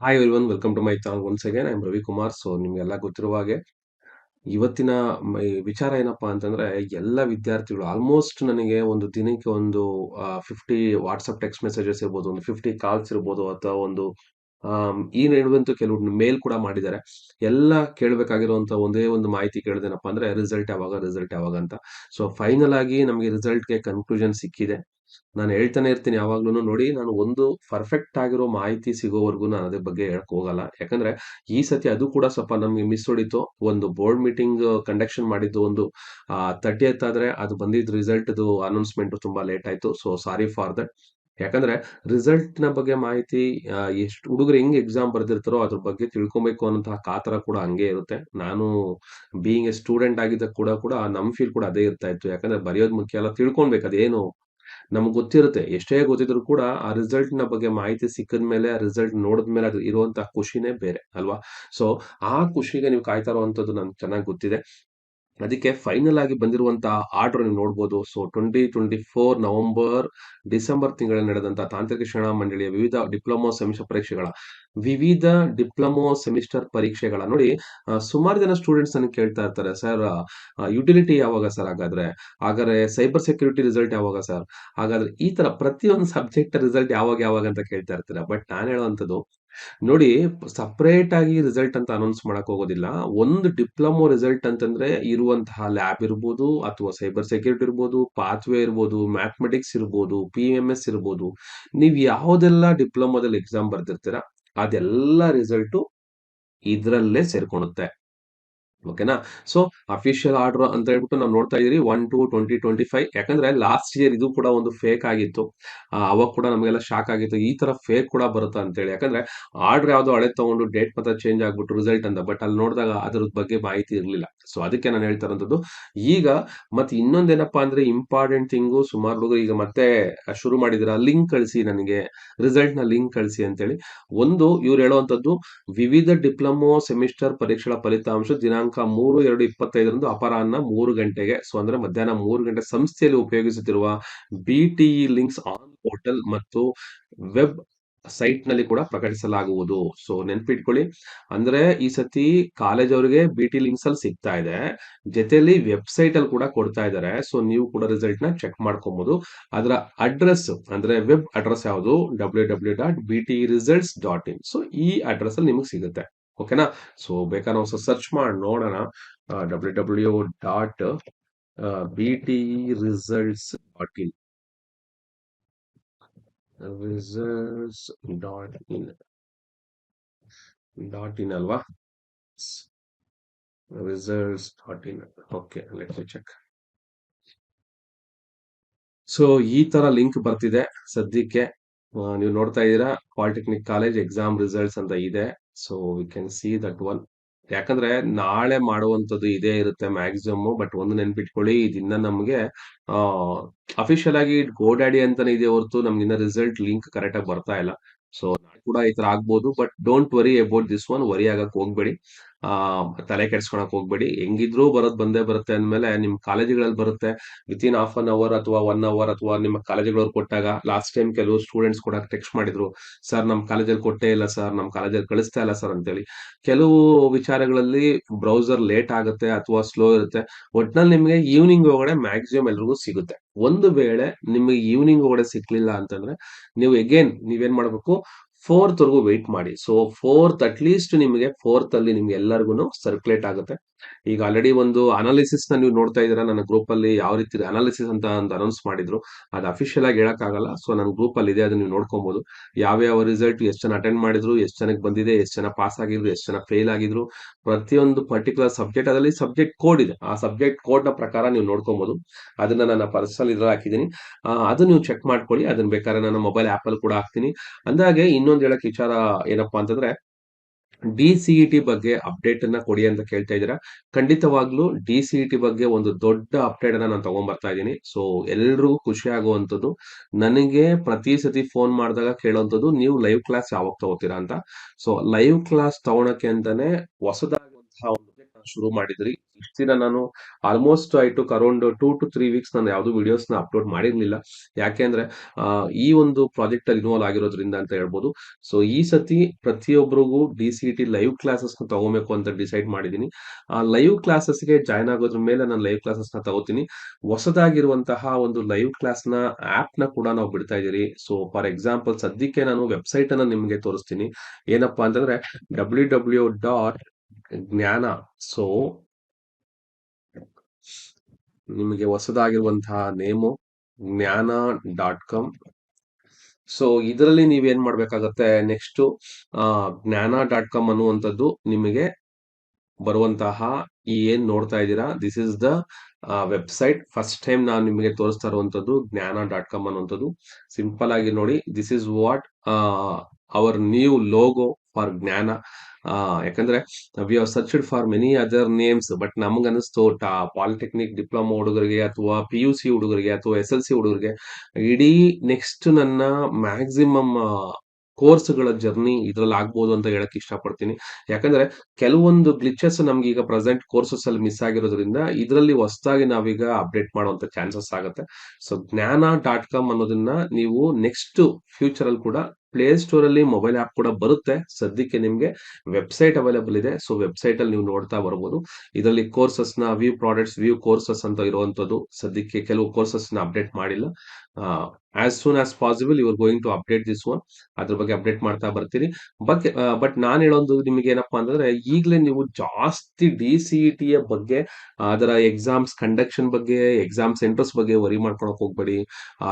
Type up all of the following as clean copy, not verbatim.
Hi everyone, welcome to my channel once again. I am Ravi Kumar. So ನಿಮ್ಗೆಲ್ಲ ಗೊತ್ತಿರುವ ಹಾಗೆ ಇವತ್ತಿನ ಈ ವಿಚಾರ ಏನಪ್ಪಾ ಅಂತಂದ್ರೆ, ಎಲ್ಲ ವಿದ್ಯಾರ್ಥಿಗಳು ಆಲ್ಮೋಸ್ಟ್ ನನಗೆ ಒಂದು ದಿನಕ್ಕೆ ಒಂದು 50 ವಾಟ್ಸಪ್ ಟೆಕ್ಸ್ಟ್ ಮೆಸೇಜಸ್ ಇರ್ಬೋದು, ಒಂದು 50 ಕಾಲ್ಸ್ ಇರ್ಬೋದು, ಅಥವಾ ಒಂದು ಈ ನಡುವಂತೂ ಕೆಲವು ಮೇಲ್ ಕೂಡ ಮಾಡಿದ್ದಾರೆ. ಎಲ್ಲ ಕೇಳಬೇಕಾಗಿರುವಂತ ಒಂದೇ ಒಂದು ಮಾಹಿತಿ ಕೇಳಿದೇನಪ್ಪ ಅಂದ್ರೆ, ರಿಸಲ್ಟ್ ಯಾವಾಗ, ರಿಸಲ್ಟ್ ಯಾವಾಗ ಅಂತ. ಸೊ ಫೈನಲ್ ಆಗಿ ನಮಗೆ ರಿಸಲ್ಟ್‌ಗೆ ಕನ್ಕ್ಲೂಷನ್ ಸಿಕ್ಕಿದೆ. ನಾನು ಹೇಳ್ತಾನೆ ಇರ್ತೀನಿ ಯಾವಾಗ್ಲೂನು, ನೋಡಿ, ನಾನು ಒಂದು ಪರ್ಫೆಕ್ಟ್ ಆಗಿರೋ ಮಾಹಿತಿ ಸಿಗೋವರೆಗೂ ನಾನು ಅದ್ರ ಬಗ್ಗೆ ಹೇಳಕ್ ಹೋಗಲ್ಲ. ಯಾಕಂದ್ರೆ ಈ ಸತಿ ಅದು ಕೂಡ ಸ್ವಲ್ಪ ನಮ್ಗೆ ಮಿಸ್ ಹೊಡಿತು. ಒಂದು ಬೋರ್ಡ್ ಮೀಟಿಂಗ್ ಕಂಡಕ್ಷನ್ ಮಾಡಿದ್ದು ಒಂದು 30th ಆದ್ರೆ ಅದು ಬಂದಿದ್ದ ರಿಸಲ್ಟ್‌ದು ಅನೌನ್ಸ್‌ಮೆಂಟ್ ತುಂಬಾ ಲೇಟ್ ಆಯ್ತು. So sorry for that. ಯಾಕಂದ್ರೆ ರಿಸಲ್ಟ್‌ನ ಬಗ್ಗೆ ಮಾಹಿತಿ, ಎಷ್ಟು ಹುಡುಗರು ಹೆಂಗ್ ಎಕ್ಸಾಮ್ ಬರ್ದಿರ್ತಾರೋ ಅದ್ರ ಬಗ್ಗೆ ತಿಳ್ಕೊಬೇಕು ಅನ್ನೋಂತಹ ಕಾತರ ಕೂಡ ಹಂಗೆ ಇರುತ್ತೆ. ನಾನು ಬೀಯಿಂಗ್ ಎ ಸ್ಟೂಡೆಂಟ್ ಆಗಿದ್ದಾಗ ಕೂಡ ನಮ್ ಫೀಲ್ ಕೂಡ ಅದೇ ಇರ್ತಾ ಇತ್ತು. ಯಾಕಂದ್ರೆ ಬರೆಯೋದು ಮುಖ್ಯ ಅಲ್ಲ, ತಿಳ್ಕೊಳ್ಬೇಕು ಅದೇನು ನಮ್ಗೆ ಗೊತ್ತಿರುತ್ತೆ. ಎಷ್ಟೇ ಗೊತ್ತಿದ್ರು ಕೂಡ ಆ ರಿಸಲ್ಟ್‌ನ ಬಗ್ಗೆ ಮಾಹಿತಿ ಸಿಕ್ಕಿದ್ಮೇಲೆ, ಆ ರಿಸಲ್ಟ್ ನೋಡಿದ್ಮೇಲೆ ಅದು ಇರುವಂತಹ ಖುಷಿನೇ ಬೇರೆ ಅಲ್ವಾ? ಸೊ ಆ ಖುಷಿಗೆ ನೀವು ಕಾಯ್ತಾ ಇರುವಂತದ್ದು ನನ್ಗೆ ಚೆನ್ನಾಗಿ ಗೊತ್ತಿದೆ. ಅದಕ್ಕೆ ಫೈನಲ್ ಆಗಿ ಬಂದಿರುವಂತಹ ಆರ್ಡರ್ ನೀವು ನೋಡ್ಬೋದು. ಸೊ 2024 ನವೆಂಬರ್, ಡಿಸೆಂಬರ್ ತಿಂಗಳಲ್ಲಿ ನಡೆದಂತಹ ತಾಂತ್ರಿಕ ಶಿಕ್ಷಣ ಮಂಡಳಿಯ ವಿವಿಧ ಡಿಪ್ಲೊಮೊ ಸೆಮಿಸ್ಟರ್ ಪರೀಕ್ಷೆಗಳ ನೋಡಿ. ಸುಮಾರು ಜನ ಸ್ಟೂಡೆಂಟ್ಸ್ ನನಗೆ ಕೇಳ್ತಾ ಇರ್ತಾರೆ, ಸರ್ ಯುಟಿಲಿಟಿ ಯಾವಾಗ ಸರ್ ಹಾಗಾದ್ರೆ? ಹಾಗಾದ್ರೆ ಸೈಬರ್ ಸೆಕ್ಯೂರಿಟಿ ರಿಸಲ್ಟ್ ಯಾವಾಗ ಸರ್? ಹಾಗಾದ್ರೆ ಈ ತರ ಪ್ರತಿಯೊಂದು ಸಬ್ಜೆಕ್ಟ್ ರಿಸಲ್ಟ್ ಯಾವಾಗ ಯಾವಾಗ ಅಂತ ಕೇಳ್ತಾ ಇರ್ತಾರೆ. ಬಟ್ ನಾನು ಹೇಳುವಂಥದ್ದು, ನೋಡಿ, ಸಪರೇಟ್ ಆಗಿ ರಿಸಲ್ಟ್ ಅಂತ ಅನೌನ್ಸ್ ಮಾಡಕ್ ಹೋಗೋದಿಲ್ಲ. ಒಂದು ಡಿಪ್ಲೊಮೊ ರಿಸಲ್ಟ್ ಅಂತಂದ್ರೆ ಇರುವಂತಹ ಲ್ಯಾಬ್ ಇರ್ಬೋದು, ಅಥವಾ ಸೈಬರ್ ಸೆಕ್ಯೂರಿಟಿ ಇರ್ಬೋದು, ಪಾತ್ವೇ ಇರ್ಬೋದು, ಮ್ಯಾಥಮೆಟಿಕ್ಸ್ ಇರ್ಬೋದು, PMS ಇರ್ಬೋದು. ನೀವು ಯಾವುದೆಲ್ಲ ಡಿಪ್ಲೊಮೊದಲ್ಲಿ ಎಕ್ಸಾಮ್ ಬರ್ದಿರ್ತೀರಾ ಅದೆಲ್ಲ ರಿಸಲ್ಟು ಇದ್ರಲ್ಲೇ ಸೇರ್ಕೊಳುತ್ತೆ. ಓಕೆನಾ? ಸೊ ಅಫಿಷಿಯಲ್ ಆರ್ಡರ್ ಅಂತ ಹೇಳ್ಬಿಟ್ಟು ನಾವು ನೋಡ್ತಾ ಇದೀರಿ 1/2/2025. ಯಾಕಂದ್ರೆ ಲಾಸ್ಟ್ ಇಯರ್ ಇದು ಕೂಡ ಒಂದು ಫೇಕ್ ಆಗಿತ್ತು. ಅವಾಗ ಕೂಡ ನಮಗೆಲ್ಲ ಶಾಕ್ ಆಗಿತ್ತು. ಈ ತರ ಫೇಕ್ ಕೂಡ ಬರುತ್ತಾ ಅಂತೇಳಿ. ಯಾಕಂದ್ರೆ ಆರ್ಡರ್ ಯಾವ್ದೋ ಹಳೇದ್ ತಗೊಂಡು ಡೇಟ್ ಮಾತ್ರ ಚೇಂಜ್ ಆಗ್ಬಿಟ್ಟು ರಿಸಲ್ಟ್ ಅಂತ. ಬಟ್ ಅಲ್ಲಿ ನೋಡಿದಾಗ ಅದ್ರ ಬಗ್ಗೆ ಮಾಹಿತಿ ಇರ್ಲಿಲ್ಲ. ಸೊ ಅದಕ್ಕೆ ನಾನು ಹೇಳ್ತಾ ಇರೋಂಥದ್ದು. ಈಗ ಮತ್ತೆ ಇನ್ನೊಂದೇನಪ್ಪಾ ಅಂದ್ರೆ, ಇಂಪಾರ್ಟೆಂಟ್ ಥಿಂಗು, ಸುಮಾರು ಹುಡುಗರು ಈಗ ಮತ್ತೆ ಶುರು ಮಾಡಿದಿರ, ಲಿಂಕ್ ಕಳಿಸಿ ನನಗೆ, ರಿಸಲ್ಟ್ ನ ಲಿಂಕ್ ಕಳಿಸಿ ಅಂತೇಳಿ. ಒಂದು ಇವ್ರು ಹೇಳುವಂತದ್ದು, ವಿವಿಧ ಡಿಪ್ಲೊಮೊ ಸೆಮಿಸ್ಟರ್ ಪರೀಕ್ಷೆಗಳ ಫಲಿತಾಂಶ ದಿನಾಂಕ 3/2/25 ಅಪರಾಹ್ನ 3 ಗಂಟೆಗೆ, ಸೊ ಅಂದ್ರೆ ಮಧ್ಯಾಹ್ನ 3 ಗಂಟೆ, ಸಂಸ್ಥೆಯಲ್ಲಿ ಉಪಯೋಗಿಸುತ್ತಿರುವ BTE ಲಿಂಕ್ಸ್ ಆನ್ ಪೋರ್ಟಲ್ ಮತ್ತು ವೆಬ್ ಸೈಟ್‌ನಲ್ಲಿ ಕೂಡ ಪ್ರಕಟಿಸಲಾಗುವುದು. ಸೊ ನೆನ್ಪಿಟ್ಕೊಳ್ಳಿ. ಅಂದ್ರೆ ಈ ಸತಿ ಕಾಲೇಜ್ ಅವರಿಗೆ BT ಲಿಂಕ್ಸ್ ಅಲ್ಲಿ ಸಿಗ್ತಾ ಇದೆ. ಜೊತೆಯಲ್ಲಿ ವೆಬ್‌ಸೈಟ್ ಅಲ್ಲಿ ಕೂಡ ಕೊಡ್ತಾ ಇದ್ದಾರೆ. ಸೊ ನೀವು ಕೂಡ ರಿಸಲ್ಟ್‌ನ ಚೆಕ್ ಮಾಡ್ಕೊಬಹುದು. ಅದರ ಅಡ್ರೆಸ್ ಅಂದ್ರೆ ವೆಬ್ ಅಡ್ರೆಸ್ ಯಾವುದು? www.bteresults.in. ಸೊ ಈ ಅಡ್ರೆಸ್ ಅಲ್ಲಿ ನಿಮಗೆ ಸಿಗುತ್ತೆ. ಓಕೆನಾ? ಸೊ ಬೇಕಾದ್ರೆ ಒಂದ್ಸಲ ಸರ್ಚ್ ಮಾಡಿ ನೋಡೋಣ. www.bteresults.in. ರಿಸಲ್ಟ್ಸ್ ಡಾಟ್ ಇನ್ ಅಲ್ವಾ? Results. Okay, let me check. So ಈ ತರ ಲಿಂಕ್ ಬರ್ತಿದೆ ಸದ್ಯಕ್ಕೆ. ನೀವು ನೋಡ್ತಾ ಇದ್ದೀರಾ, ಪಾಲಿಟೆಕ್ನಿಕ್ ಕಾಲೇಜ್ ಎಕ್ಸಾಮ್ ರಿಸಲ್ಟ್ಸ್ ಅಂತ ಇದೆ. So we can see that one. ಯಾಕಂದ್ರೆ ನಾಳೆ ಮಾಡುವಂತದ್ದು ಇದೇ ಇರುತ್ತೆ ಮ್ಯಾಕ್ಸಿಮಮ್. ಬಟ್ ಒಂದು ನೆನ್ಪಿಟ್ಕೊಳ್ಳಿ, ಇದಿನ್ನ ನಮ್ಗೆ ಅಫಿಷಿಯಲ್ ಆಗಿ ಗೋಡ್ಯಾಡಿ ಅಂತಾನೆ ಇದೆ ಹೊರತು ನಮ್ಗೆ ಇನ್ನ ರಿಸಲ್ಟ್ ಲಿಂಕ್ ಕರೆಕ್ಟ್ ಆಗಿ ಬರ್ತಾ ಇಲ್ಲ. ಸೊ ನಾಳೆ ಕೂಡ ಈ ತರ ಆಗ್ಬೋದು. But don't worry about this one. Worry ಆಗಕ್ ಹೋಗ್ಬೇಡಿ. ಆ ತಲೆ ಕೆಡ್ಸ್ಕೊಳಕ್ ಹೋಗ್ಬೇಡಿ. ಹೆಂಗಿದ್ರು ಬರೋದ್ ಬಂದೇ ಬರುತ್ತೆ ಅಂದ್ಮೇಲೆ ನಿಮ್ ಕಾಲೇಜುಗಳಲ್ಲಿ ಬರುತ್ತೆ. ವಿತಿನ್ ಹಾಫ್ ಅನ್ ಅವರ್ ಅಥವಾ 1 ಅವರ್, ಅಥವಾ ನಿಮ್ಮ ಕಾಲೇಜುಗಳವ್ರು ಕೊಟ್ಟಾಗ, ಲಾಸ್ಟ್ ಟೈಮ್ ಕೆಲವು ಸ್ಟೂಡೆಂಟ್ಸ್ ಕೂಡ ಟೆಕ್ಸ್ಟ್ ಮಾಡಿದ್ರು, ಸರ್ ನಮ್ ಕಾಲೇಜಲ್ಲಿ ಕೊಟ್ಟೇ ಇಲ್ಲ ಸರ್, ನಮ್ ಕಾಲೇಜಲ್ಲಿ ಕಳಿಸ್ತಾ ಇಲ್ಲ ಸರ್ ಅಂತೇಳಿ. ಕೆಲವು ವಿಚಾರಗಳಲ್ಲಿ ಬ್ರೌಸರ್ ಲೇಟ್ ಆಗುತ್ತೆ ಅಥವಾ ಸ್ಲೋ ಇರುತ್ತೆ. ಒಟ್ನಲ್ಲಿ ನಿಮ್ಗೆ ಈವ್ನಿಂಗ್ ಒಳಗಡೆ ಮ್ಯಾಕ್ಸಿಮಮ್ ಎಲ್ರಿಗೂ ಸಿಗುತ್ತೆ. ಒಂದು ವೇಳೆ ನಿಮಗೆ ಈವ್ನಿಂಗ್ ಒಳಗಡೆ ಸಿಕ್ಲಿಲ್ಲ ಅಂತಂದ್ರೆ, ನೀವು ಅಗೇನ್ ನೀವೇನ್ ಮಾಡ್ಬೇಕು, 4th ವರೆಗೂ ವೆಯ್ಟ್ ಮಾಡಿ. ಸೊ 4th ಅಟ್ಲೀಸ್ಟ್ ನಿಮಗೆ 4th ಅಲ್ಲಿ ನಿಮ್ಗೆ ಎಲ್ಲರಿಗೂ ಸರ್ಕ್ಯುಲೇಟ್ ಆಗುತ್ತೆ. ಈಗ ಆಲ್ರೆಡಿ ಒಂದು ಅನಾಲಿಸಿಸ್ ನ ನೀವು ನೋಡ್ತಾ ಇದ್ದೀರಾ ನನ್ನ ಗ್ರೂಪ್ ಅಲ್ಲಿ, ಯಾವ ರೀತಿ ಅನಾಲಿಸಿಸ್ ಅಂತ ಒಂದು ಅನೌನ್ಸ್ ಮಾಡಿದ್ರು. ಅದು ಅಫಿಷಿಯಲ್ ಆಗಿ ಹೇಳಕ್ಕಾಗಲ್ಲ. ಸೊ ನನ್ನ ಗ್ರೂಪ್ ಅಲ್ಲಿ ಇದೆ, ಅದನ್ನ ನೀವು ನೋಡ್ಕೊಬಹುದು. ಯಾವ ರಿಸಲ್ಟ್, ಎಷ್ಟು ಜನ ಅಟೆಂಡ್ ಮಾಡಿದ್ರು, ಎಷ್ಟು ಜನಕ್ಕೆ ಬಂದಿದೆ, ಎಷ್ಟು ಜನ ಪಾಸ್ ಆಗಿದ್ರು, ಎಷ್ಟು ಜನ ಫೇಲ್ ಆಗಿದ್ರು, ಪ್ರತಿಯೊಂದು ಪರ್ಟಿಕ್ಯುಲರ್ ಸಬ್ಜೆಕ್ಟ್, ಅದರಲ್ಲಿ ಸಬ್ಜೆಕ್ಟ್ ಕೋಡ್ ಇದೆ. ಆ ಸಬ್ಜೆಕ್ಟ್ ಕೋಡ್ ನ ಪ್ರಕಾರ ನೀವು ನೋಡ್ಕೊಬಹುದು. ಅದನ್ನ ನನ್ನ ಪರ್ಸನಲ್ ಇದ್ರಲ್ಲಿ ಹಾಕಿದ್ದೀನಿ. ಅದು ನೀವು ಚೆಕ್ ಮಾಡ್ಕೊಳ್ಳಿ. ಅದನ್ನ ಬೇಕಾದ್ರೆ ನನ್ನ ಮೊಬೈಲ್ ಆಪ್ ಅಲ್ಲಿ ಕೂಡ ಹಾಕ್ತೀನಿ. ಅಂದಾಗೆ ಇನ್ನೊಂದು ಹೇಳಕ್ ವಿಚಾರ ಏನಪ್ಪಾ ಅಂತಂದ್ರೆ, DCET ಬಗ್ಗೆ ಅಪ್ಡೇಟ್ ಅನ್ನ ಕೊಡಿ ಅಂತ ಕೇಳ್ತಾ ಇದ್ದೀರಾ. ಖಂಡಿತವಾಗ್ಲೂ DCET ಬಗ್ಗೆ ಒಂದು ದೊಡ್ಡ ಅಪ್ಡೇಟ್ ಅನ್ನ ನಾನು ತಗೊಂಡ್ ಬರ್ತಾ ಇದ್ದೀನಿ. ಸೊ ಎಲ್ರಿಗೂ ಖುಷಿ ಆಗುವಂತದ್ದು. ನನಗೆ ಪ್ರತಿ ಸತಿ ಫೋನ್ ಮಾಡಿದಾಗ ಕೇಳುವಂತದ್ದು, ನೀವು ಲೈವ್ ಕ್ಲಾಸ್ ಯಾವಾಗ ತಗೋತೀರಾ ಅಂತ. ಸೊ ಲೈವ್ ಕ್ಲಾಸ್ ತಗೊಳಕ್ಕೆ ಅಂತಾನೆ ಹೊಸದಾಗಿ ಶುರು ಮಾಡಿದ್ರಿ. ಇಷ್ಟ್ ದಿನ ನಾನು almost I took around 2 to 3 weeks ನಾನು ಯಾವ್ದು ವಿಡಿಯೋಸ್‌ನ ಅಪ್‌ಲೋಡ್ ಮಾಡಿರ್ಲಿಲ್ಲ. ಯಾಕೆಂದ್ರೆ ಈ ಒಂದು ಪ್ರಾಜೆಕ್ಟ್ ಅಲ್ಲಿ ಇನ್ವಾಲ್ವ್ ಆಗಿರೋದ್ರಿಂದ ಅಂತ ಹೇಳ್ಬೋದು. ಸೊ ಈ ಸತಿ ಪ್ರತಿಯೊಬ್ಬರಿಗೂ ಡಿ-ಸಿ-ಟಿ ಲೈವ್ ಕ್ಲಾಸಸ್‌ನ ತಗೋಬೇಕು ಅಂತ ಡಿಸೈಡ್ ಮಾಡಿದೀನಿ. ಆ ಲೈವ್ ಕ್ಲಾಸಸ್‌ಗೆ ಜಾಯಿನ್ ಆಗೋದ್ರ ಮೇಲೆ ನಾನು ಲೈವ್ ಕ್ಲಾಸಸ್‌ನ ತಗೋತೀನಿ. ಹೊಸದಾಗಿರುವಂತಹ ಒಂದು ಲೈವ್ ಕ್ಲಾಸ್‌ನ ಆಪ್‌ನ ಕೂಡ ನಾವು ಬಿಡ್ತಾ ಇದೀವಿ. ಸೊ ಫಾರ್ ಎಕ್ಸಾಂಪಲ್ ಸದ್ಯಕ್ಕೆ ನಾನು ವೆಬ್‌ಸೈಟ್ ಅನ್ನ ನಿಮ್ಗೆ ತೋರಿಸ್ತೀನಿ. ಏನಪ್ಪಾ ಅಂತಂದ್ರೆ www.ಜ್ಞಾನ. ಸೊ ನಿಮಗೆ ಹೊಸದಾಗಿರುವಂತಹ ನೇಮು ಜ್ಞಾನ.com. ಸೊ ಇದರಲ್ಲಿ ನೀವೇನ್ ಮಾಡ್ಬೇಕಾಗತ್ತೆ ನೆಕ್ಸ್ಟ್ ಜ್ಞಾನ.com ಅನ್ನುವಂಥದ್ದು ನಿಮಗೆ ಬರುವಂತಹ ಈ ಏನ್ ನೋಡ್ತಾ ಇದ್ದೀರಾ, this is the website. First time ನಾನು ನಿಮಗೆ ತೋರಿಸ್ತಾ ಇರುವಂತದ್ದು ಜ್ಞಾನ.com ಅನ್ನುವಂಥದ್ದು. ಸಿಂಪಲ್ ಆಗಿ ನೋಡಿ, this is what our new logo for ಜ್ಞಾನ. ಯಾಕಂದ್ರೆ we have searched for many other names, but ನಮ್ಗೆ ಅನಿಸ್ತು ಪಾಲಿಟೆಕ್ನಿಕ್ ಡಿಪ್ಲೊಮಾ ಹುಡುಗರಿಗೆ ಅಥವಾ PUC ಹುಡುಗರಿಗೆ ಅಥವಾ SLC ಹುಡುಗರಿಗೆ ಇಡೀ ನೆಕ್ಸ್ಟ್ ನನ್ನ ಮ್ಯಾಕ್ಸಿಮಮ್ ಕೋರ್ಸ್‌ಗಳ ಜರ್ನಿ ಇದ್ರಲ್ಲಿ ಆಗ್ಬೋದು ಅಂತ ಹೇಳಕ್ ಇಷ್ಟಪಡ್ತೀನಿ. ಯಾಕಂದ್ರೆ ಕೆಲವೊಂದು ಗ್ಲಿಚಸ್ ನಮ್ಗೆ ಈಗ ಪ್ರೆಸೆಂಟ್ ಕೋರ್ಸಸ್ ಅಲ್ಲಿ ಮಿಸ್ ಆಗಿರೋದ್ರಿಂದ ಇದರಲ್ಲಿ ಹೊಸದಾಗಿ ನಾವೀಗ ಅಪ್ಡೇಟ್ ಮಾಡುವಂತ ಚಾನ್ಸಸ್ ಆಗುತ್ತೆ. ಸೊ ಜ್ಞಾನ.com ಅನ್ನೋದನ್ನ ನೀವು ನೆಕ್ಸ್ಟ್ ಫ್ಯೂಚರ್ ಅಲ್ಲಿ ಕೂಡ ಪ್ಲೇ ಸ್ಟೋರ್ ಅಲ್ಲಿ ಮೊಬೈಲ್ ಆಪ್ ಕೂಡ ಬರುತ್ತೆ. ಸದ್ಯಕ್ಕೆ ನಿಮ್ಗೆ ವೆಬ್ಸೈಟ್ ಅವೈಲೇಬಲ್ ಇದೆ. ಸೊ ವೆಬ್ಸೈಟ್ ಅಲ್ಲಿ ನೀವು ನೋಡ್ತಾ ಬರ್ಬೋದು. ಇದರಲ್ಲಿ ಕೋರ್ಸಸ್ ನ ವ್ಯೂ ಪ್ರಾಡಕ್ಟ್ಸ್, ವ್ಯೂ ಕೋರ್ಸಸ್ ಅಂತ ಇರುವಂತದ್ದು. ಸದ್ಯಕ್ಕೆ ಕೆಲವು ಕೋರ್ಸಸ್ ನ ಅಪ್ಡೇಟ್ ಮಾಡಿಲ್ಲ. As soon as possible you are going to update this one. ಅದ್ರ ಬಗ್ಗೆ ಅಪ್ಡೇಟ್ ಮಾಡ್ತಾ ಬರ್ತೀನಿ. ಬಟ್ ನಾನು ಹೇಳೋದು ನಿಮಗೆ ಏನಪ್ಪಾ ಅಂತಂದ್ರೆ, ಈಗಲೇ ನೀವು ಜಾಸ್ತಿ ಡಿ-ಸಿ-ಟಿ ಯ ಬಗ್ಗೆ, ಅದರ ಎಕ್ಸಾಮ್ಸ್ ಕಂಡಕ್ಷನ್ ಬಗ್ಗೆ, ಎಕ್ಸಾಮ್ ಸೆಂಟರ್ಸ್ ಬಗ್ಗೆ ವರಿ ಮಾಡ್ಕೊಳಕ್ ಹೋಗ್ಬೇಡಿ,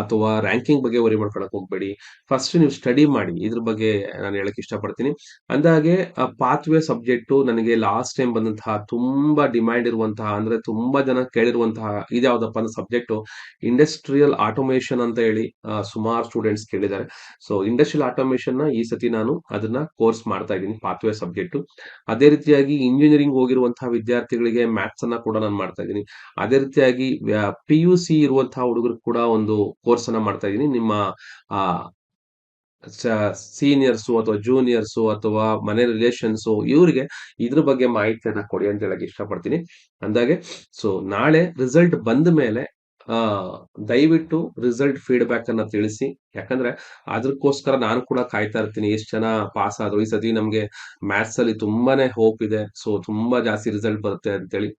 ಅಥವಾ ರ್ಯಾಂಕಿಂಗ್ ಬಗ್ಗೆ ವರಿ ಮಾಡ್ಕೊಳಕ್ ಹೋಗ್ಬೇಡಿ. ಫಸ್ಟ್ ನೀವು ಸ್ಟಡಿ ಮಾಡಿ. ಇದ್ರ ಬಗ್ಗೆ ನಾನು ಹೇಳಕ್ ಇಷ್ಟಪಡ್ತೀನಿ. ಅಂದಾಗೆ ಪಾತ್ವೇ ಸಬ್ಜೆಕ್ಟ್ ನನಗೆ ಲಾಸ್ಟ್ ಟೈಮ್ ಬಂದಂತಹ ತುಂಬಾ ಡಿಮ್ಯಾಂಡ್ ಇರುವಂತಹ, ಅಂದ್ರೆ ತುಂಬಾ ಜನ ಕೇಳಿರುವಂತಹ ಇದ್ಯಾವ್ದಪ್ಪ ಅಂದ್ರೆ ಸಬ್ಜೆಕ್ಟ್ ಇಂಡಸ್ಟ್ರಿಯಲ್ ಆಟೋಮೇಷನ್ ಅಂತ ಹೇಳಿ ಸುಮಾರು ಸ್ಟೂಡೆಂಟ್ಸ್ ಕೇಳಿದ್ದಾರೆ. ಸೊ ಇಂಡಸ್ಟ್ರಿಯಲ್ ಆಟೋಮೇಷನ್ ನ ಈ ಸತಿ ನಾನು ಅದನ್ನ ಕೋರ್ಸ್ ಮಾಡ್ತಾ ಇದ್ದೀನಿ, ಪಾತ್ವೇ ಸಬ್ಜೆಕ್ಟ್. ಅದೇ ರೀತಿಯಾಗಿ ಇಂಜಿನಿಯರಿಂಗ್ ಹೋಗಿರುವಂತಹ ವಿದ್ಯಾರ್ಥಿಗಳಿಗೆ ಮ್ಯಾಥ್ಸ್ ಅನ್ನ ಕೂಡ ನಾನು ಮಾಡ್ತಾ ಇದ್ದೀನಿ. ಅದೇ ರೀತಿಯಾಗಿ PUC ಇರುವಂತಹ ಹುಡುಗರು ಕೂಡ ಒಂದು ಕೋರ್ಸ್ ಅನ್ನ ಮಾಡ್ತಾ ಇದ್ದೀನಿ. ನಿಮ್ಮ ಆ ಸೀನಿಯರ್ಸು ಅಥವಾ ಜೂನಿಯರ್ಸು ಅಥವಾ ಮನೆ ರಿಲೇಷನ್ಸು ಇವರಿಗೆ ಇದ್ರ ಬಗ್ಗೆ ಮಾಹಿತಿಯನ್ನ ಕೊಡಿ ಅಂತ ಹೇಳಕ್ ಇಷ್ಟಪಡ್ತೀನಿ. ಅಂದಾಗೆ ಸೊ ನಾಳೆ ರಿಸಲ್ಟ್ ಬಂದ ಮೇಲೆ ಆ ದಯವಿಟ್ಟು ರಿಸಲ್ಟ್ ಫೀಡ್‌ಬ್ಯಾಕ್ ಅನ್ನ ತಿಳಿಸಿ. ಯಾಕಂದ್ರೆ ಅದಕ್ಕೋಸ್ಕರ ನಾನು ಕೂಡ ಕಾಯ್ತಾ ಇರ್ತೀನಿ. ಎಷ್ಟು ಜನ ಪಾಸ್ ಆದ್ರು. ಈ ಸತಿ ನಮ್ಗೆ ಮ್ಯಾಥ್ಸ್ ಅಲ್ಲಿ ತುಂಬಾನೇ ಹೋಪ್ ಇದೆ. ಸೊ ತುಂಬಾ ಜಾಸ್ತಿ ರಿಸಲ್ಟ್ ಬರುತ್ತೆ ಅಂತೇಳಿ.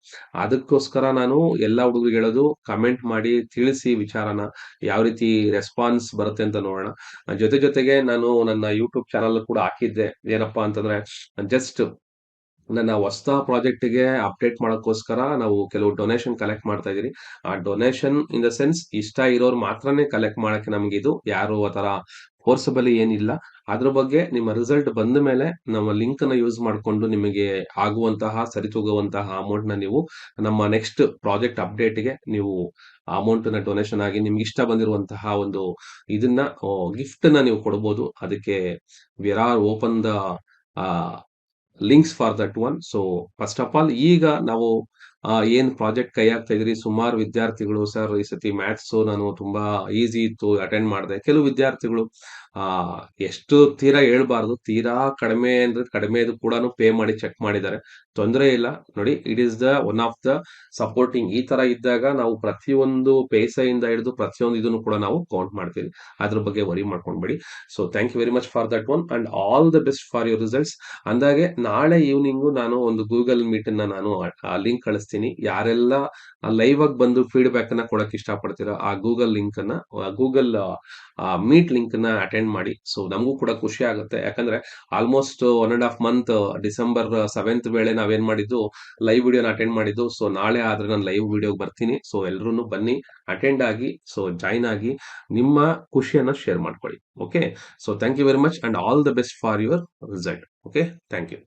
ಅದಕ್ಕೋಸ್ಕರ ನಾನು ಎಲ್ಲಾ ಹುಡುಗರಿಗೆ ಹೇಳೋದು, ಕಮೆಂಟ್ ಮಾಡಿ ತಿಳಿಸಿ ವಿಚಾರನ. ಯಾವ ರೀತಿ ರೆಸ್ಪಾನ್ಸ್ ಬರುತ್ತೆ ಅಂತ ನೋಡೋಣ. ಜೊತೆಗೆ ನಾನು ನನ್ನ ಯೂಟ್ಯೂಬ್ ಚಾನಲ್ ಕೂಡ ಹಾಕಿದ್ದೆ. ಏನಪ್ಪಾ ಅಂತಂದ್ರೆ ಜಸ್ಟ್ ನನ್ನ ಹೊಸ ಪ್ರಾಜೆಕ್ಟ್‌ಗೆ ಅಪ್ಡೇಟ್ ಮಾಡಕ್ಕೋಸ್ಕರ ನಾವು ಕೆಲವು ಡೊನೇಷನ್ ಕಲೆಕ್ಟ್ ಮಾಡ್ತಾ ಇದೀನಿ. ಆ ಡೊನೇಷನ್ ಇನ್ ದ ಸೆನ್ಸ್ ಇಷ್ಟ ಇರೋರು ಮಾತ್ರನೇ ಕಲೆಕ್ಟ್ ಮಾಡಕ್ಕೆ ನಮ್ಗಿದು. ಯಾರು ಆತರ ಫೋರ್ಸಬಲಿ ಏನಿಲ್ಲ. ಅದ್ರ ಬಗ್ಗೆ ನಿಮ್ಮ ರಿಸಲ್ಟ್ ಬಂದ ಮೇಲೆ ನಮ್ಮ ಲಿಂಕ್ ಅನ್ನ ಯೂಸ್ ಮಾಡ್ಕೊಂಡು ನಿಮಗೆ ಆಗುವಂತಹ ಸರಿತೂಗುವಂತಹ ಅಮೌಂಟ್‌ನ ನೀವು ನಮ್ಮ ನೆಕ್ಸ್ಟ್ ಪ್ರಾಜೆಕ್ಟ್ ಅಪ್ಡೇಟ್‌ಗೆ ನೀವು ಅಮೌಂಟ್‌ನ ಡೊನೇಷನ್ ಆಗಿ ನಿಮ್ಗೆ ಇಷ್ಟ ಬಂದಿರುವಂತಹ ಒಂದು ಇದನ್ನ ಗಿಫ್ಟ್‌ನ ನೀವು ಕೊಡ್ಬೋದು. ಅದಕ್ಕೆ we are open the ah links for that one. So first of all ಈಗ ನಾವು ಏನ್ ಪ್ರಾಜೆಕ್ಟ್ ಕೈ ಹಾಕ್ತಾ ಇದ್ರಿ, ಸುಮಾರು ವಿದ್ಯಾರ್ಥಿಗಳು ಸರ್ ಈ ಸತಿ ಮ್ಯಾಥ್ಸ್ ನಾನು ತುಂಬಾ ಈಸಿ ಇತ್ತು ಅಟೆಂಡ್ ಮಾಡಿದೆ. ಕೆಲವು ವಿದ್ಯಾರ್ಥಿಗಳು ಆ ಎಷ್ಟು ತೀರಾ ಹೇಳ್ಬಾರ್ದು, ತೀರಾ ಕಡಿಮೆ ಅಂದ್ರೆ ಕಡಿಮೆದು ಕೂಡ ಪೇ ಮಾಡಿ ಚೆಕ್ ಮಾಡಿದ್ದಾರೆ. ತೊಂದರೆ ಇಲ್ಲ ನೋಡಿ. It is the one of the supporting. ಈ ತರ ಇದ್ದಾಗ ನಾವು ಪ್ರತಿಯೊಂದು ಪೈಸೆಯಿಂದ ಹಿಡಿದು ಪ್ರತಿಯೊಂದು ಇದನ್ನು ಕೂಡ ನಾವು ಕೌಂಟ್ ಮಾಡ್ತೀವಿ. ಅದ್ರ ಬಗ್ಗೆ ವರಿ ಮಾಡ್ಕೊಂಡ್ಬೇಡಿ. So thank you very much for that one and all the best for your results. ಅಂದಾಗೆ ನಾಳೆ ಈವ್ನಿಂಗು ನಾನು ಒಂದು ಗೂಗಲ್ ಮೀಟ್ ಅನ್ನ ನಾನು ಲಿಂಕ್ ಕಳಿಸ್ತೀನಿ. ಯಾರೆಲ್ಲ ಲೈವ್ ಆಗಿ ಬಂದು ಫೀಡ್‌ಬ್ಯಾಕ್ ಅನ್ನ ಕೊಡಕ್ ಇಷ್ಟಪಡ್ತೀರಾ, ಆ ಗೂಗಲ್ ಲಿಂಕ್ ಅನ್ನ ಗೂಗಲ್ ಮೀಟ್ ಲಿಂಕ್ ಅನ್ನ ಅಟೆಂಡ್ ಮಾಡಿ. ಸೊ ನಮಗೂ ಕೂಡ ಖುಷಿ ಆಗುತ್ತೆ. ಯಾಕಂದ್ರೆ ಆಲ್ಮೋಸ್ಟ್ 1.5 ಮಂತ್ ಡಿಸೆಂಬರ್ 7th ವೇಳೆ ನಾವೇನ್ ಮಾಡಿದ್ದು ಲೈವ್ ವಿಡಿಯೋನ ಅಟೆಂಡ್ ಮಾಡಿದ್ದು. ಸೊ ನಾಳೆ ಆದ್ರೆ ನಾನು ಲೈವ್ ವಿಡಿಯೋಗೆ ಬರ್ತೀನಿ. ಸೊ ಎಲ್ರೂ ಬನ್ನಿ, ಅಟೆಂಡ್ ಆಗಿ, ಸೊ ಜಾಯಿನ್ ಆಗಿ ನಿಮ್ಮ ಖುಷಿಯನ್ನ ಶೇರ್ ಮಾಡ್ಕೊಳ್ಳಿ. Okay. So thank you very much and all the best for your result. Okay. Thank you.